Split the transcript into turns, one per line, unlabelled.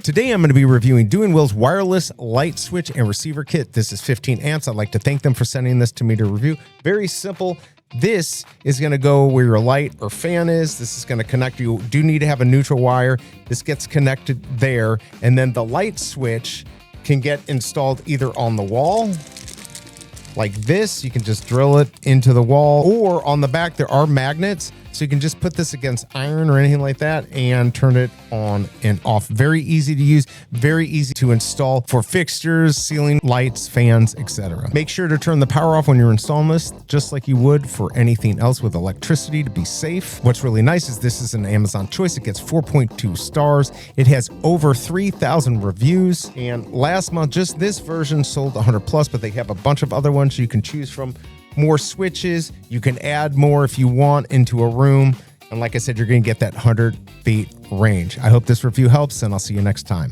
Today I'm going to be reviewing DEWENWILS wireless light switch and receiver kit. This is 15 amps. I'd like to thank them for sending this to me to review. Very simple. This is going to go where your light or fan is. This is going to connect. You do need to have a neutral wire. This gets connected there. And then the light switch can get installed either on the wall like this. You can just drill it into the wall, or on the back there are magnets. So you can just put this against iron or anything like that and turn it on and off. Very easy to use, very easy to install for fixtures, ceiling lights, fans, etc. Make sure to turn the power off when you're installing this, just like you would for anything else with electricity, to be safe. What's really nice is this is an Amazon choice. It gets 4.2 stars. It has over 3,000 reviews. And last month, just this version sold 100 plus, but they have a bunch of other ones you can choose from. More switches, you can add more if you want into a room, and like I said, you're going to get that 100 feet range. I hope this review helps, and I'll see you next time.